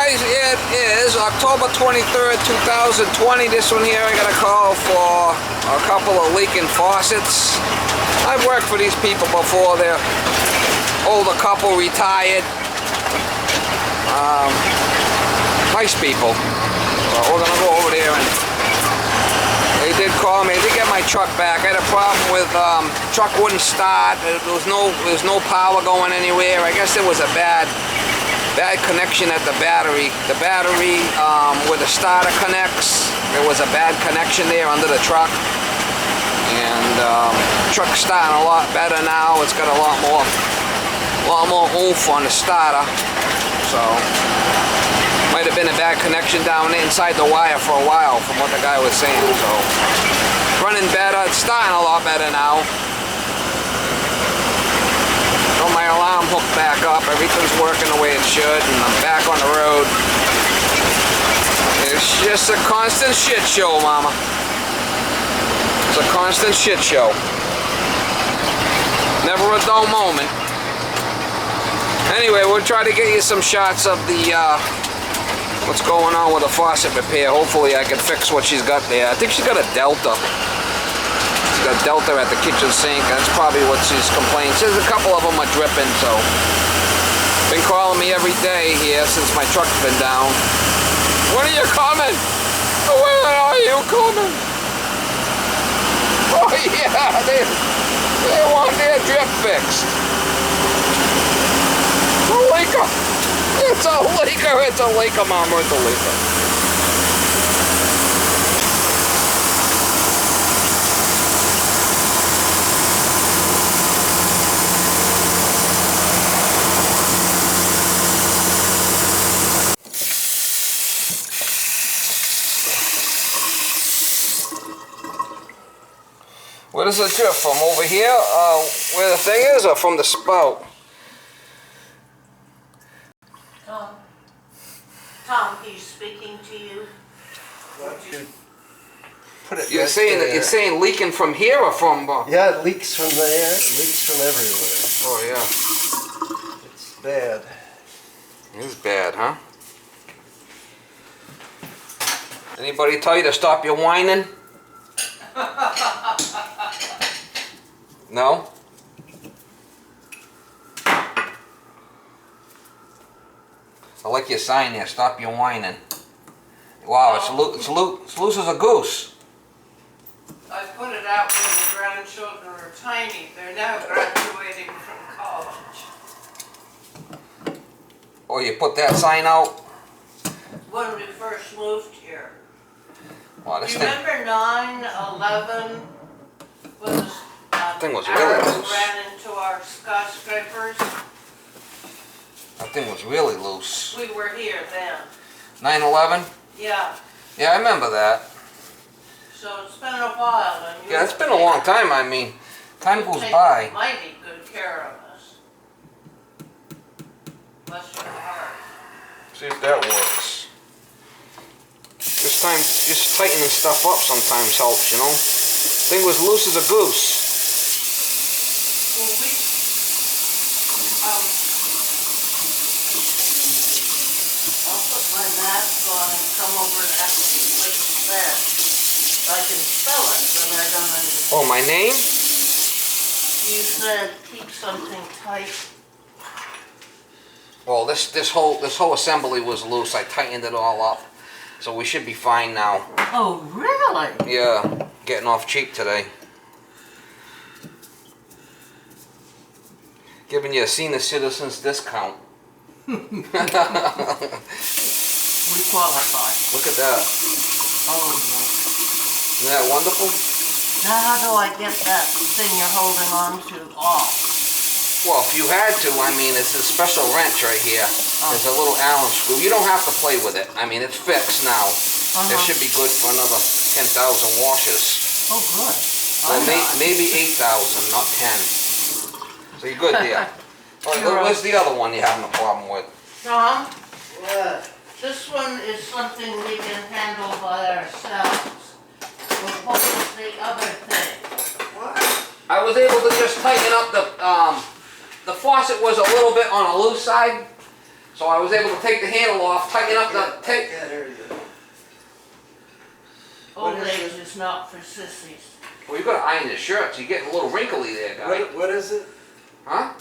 guys, it is October 23rd, 2020. This one here, I got a call for a couple of leaking faucets. I've worked for these people before. They're older couple, retired. Nice people. We're gonna go over there, and they did call me. They did get my truck back. I had a problem with truck wouldn't start. There was no power going anywhere. I guess there was a bad connection at the battery. The battery where the starter connects, there was a bad connection there under the truck. And truck's starting a lot better now. It's got a lot more oomph on the starter. So might have been a bad connection down inside the wire for a while, from what the guy was saying. So running better. It's starting a lot better now. Got my alarm hooked back up. Everything's working the way it should, and I'm back on the road. It's just a constant shit show, mama. It's a constant shit show. Never a dull moment. Anyway, we'll try to get you some shots of the what's going on with the faucet repair. Hopefully I can fix what she's got there. I think she's got a Delta. She's got a Delta at the kitchen sink. That's probably what she's complaining. She says a couple of them are dripping, so been calling me every day here since my truck's been down. When are you coming? When are you coming? Oh yeah, they want their drip fixed. It's a leaker. It's a leaker. It's a leaker, mama. It's a leaker. Where does it drip from? Over here, where the thing is, or from the spout? Tom, he's speaking to you. Put it You're saying leaking from here or from? Yeah, it leaks from there. It leaks from everywhere. Oh yeah. It's bad. It is bad, huh? Anybody tell you to stop your whining? No? I like your sign there, stop your whining. Wow, it's loose as a goose. I put it out when the grandchildren are tiny. They're now graduating from college. Oh, you put that sign out? When we first moved here. Wow, Do this you thing, remember 9/11 was thing was really arrows loose. ran into our skyscrapers? That thing was really loose. We were here then. 9/11? Yeah. Yeah, I remember that. So it's been a while. And you Yeah, it's been a long time. I mean, time goes by. Mighty good care of us. Bless your heart. See if that works. Just tightening stuff up sometimes helps, you know? Thing was loose as a goose. Well, I'll put my mask on and come over and ask you what you said. I can spell it, but I don't understand. Oh, my name? You said keep something tight. Well, this whole assembly was loose. I tightened it all up, so we should be fine now. Oh, really? Yeah, getting off cheap today. Giving you a senior citizens discount. We qualify. Look at that. Oh, no. Isn't that wonderful? Now how do I get that thing you're holding on to off? Well, if you had to, I mean, it's a special wrench right here. There's a little Allen screw. You don't have to play with it. I mean, it's fixed now. It should be good for another 10,000 washes. Oh, good. Well, maybe 8,000, not 10. So you're good there. Where's the other one you're having a problem with? Tom? What? This one is something we can handle by ourselves. What was the other thing? What? I was able to just tighten up the faucet was a little bit on a loose side, So I was able to take the handle off, tighten up the tape. Yeah, there you go. Old What is age is not for sissies. Well, you gotta iron your shirts. You're getting a little wrinkly there, guy. What is it? Huh?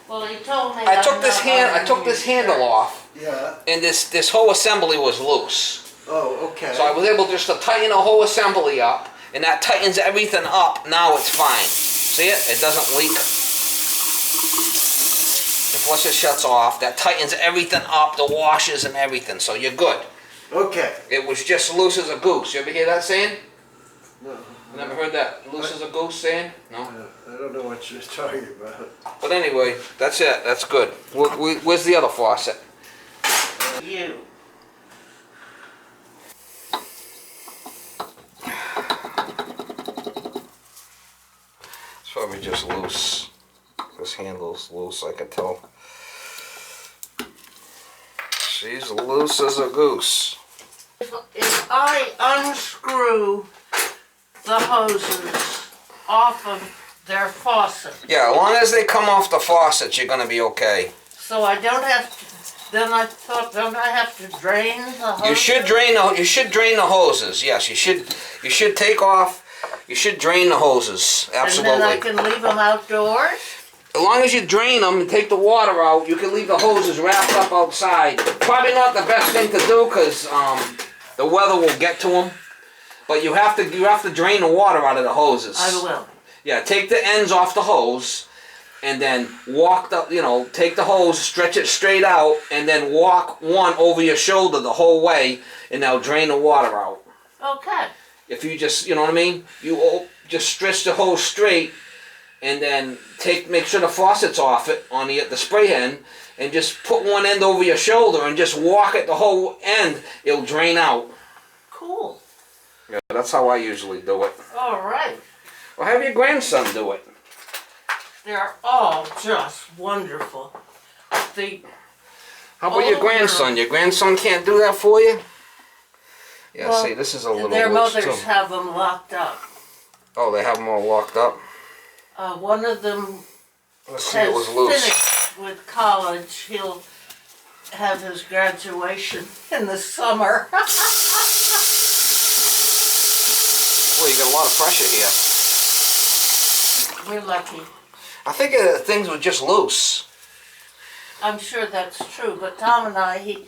Well, he told me I I'm took this not hand. I ironing took this your handle shirt. off, Yeah. and this whole assembly was loose. Oh, okay. So I was able just to tighten the whole assembly up, and that tightens everything up. Now it's fine. See it? It doesn't leak. And plus it shuts off. That tightens everything up, the washers and everything. So you're good. Okay. It was just loose as a goose. You ever hear that saying? No. You never heard that loose as a goose saying? No? I don't know what you're talking about. But anyway, that's it. That's good. Where's the other faucet? You. It's probably just loose. This handle's loose, I can tell. She's loose as a goose. If I unscrew the hoses off of their faucet, Yeah, as long as they come off the faucet, you're gonna be okay. so I don't have to, then I thought, don't I have to drain the hoses? You should drain the hoses. Yes, you should take off. You should drain the hoses. Absolutely. And then I can leave them outdoors? As long as you drain them and take the water out, you can leave the hoses wrapped up outside. Probably not the best thing to do because the weather will get to them. But you have to drain the water out of the hoses. I will. Yeah, take the ends off the hose, and then take the hose, stretch it straight out, and then walk one over your shoulder the whole way, and now drain the water out. Okay. If you just, you know what I mean? You just stretch the hose straight, and then make sure the faucet's off it on the spray end, and just put one end over your shoulder and just walk it the whole end. It'll drain out. Cool. Yeah, that's how I usually do it. All right. Well, have your grandson do it. They're all just wonderful. How about your grandson? Your grandson can't do that for you? Yeah, Well, see, this is a little their loose mothers too. have them locked up. Oh, they have them all locked up? One of them Let's see, it has was loose. finished with college. He'll have his graduation in the summer. Boy, you got a lot of pressure here. We're lucky. I think things were just loose. I'm sure that's true, but Tom and he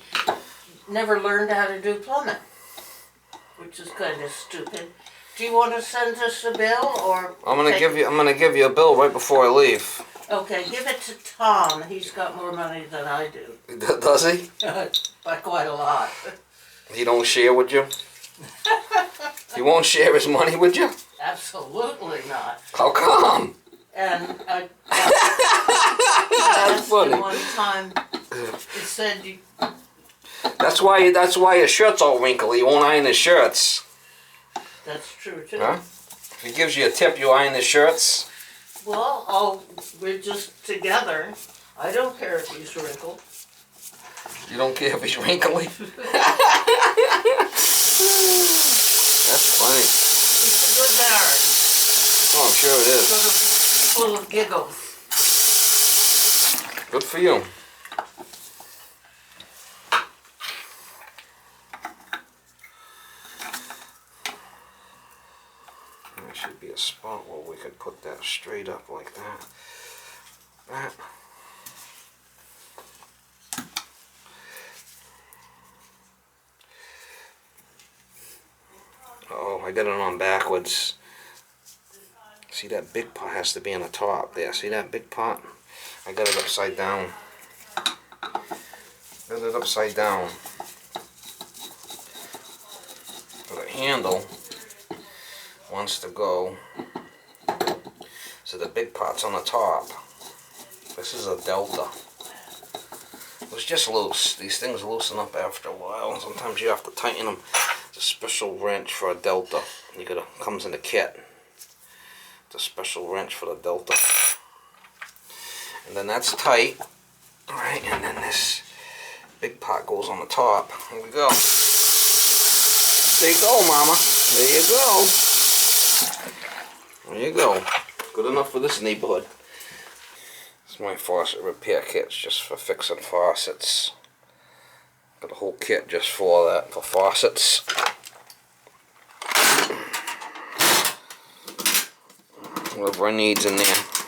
never learned how to do plumbing, which is kind of stupid. Do you want to send us a bill, or I'm gonna give you a bill right before I leave. Okay, give it to Tom. He's got more money than I do, Does he? by quite a lot. He don't share with you? He won't share his money with you? Absolutely not. How come? And I That's asked funny. him one time. He said, That's why your shirt's all wrinkly. You won't iron his shirts. "That's true too." Huh? If he gives you a tip, you iron his shirts. Well, we're just together. I don't care if he's wrinkled. You don't care if he's wrinkly. That's funny. He's a good marriage. Oh, I'm sure it is. Full of giggles. Good for you. There should be a spot where we could put that straight up like that. That. Oh, I got it on backwards. See, that big pot has to be on the top there. See that big pot? I got it upside down. Got it upside down. So the handle wants to go. So the big pot's on the top. This is a delta. It was just loose. These things loosen up after a while. Sometimes you have to tighten them. It's a special wrench for a delta. Comes in the kit. It's a special wrench for the delta. And then that's tight. Alright, and then this big pot goes on the top. Here we go. There you go, mama. There you go. There you go. Good enough for this neighborhood. It's my faucet repair kit's just for fixing faucets. Got a whole kit just for that, for faucets. Whatever I needs in there.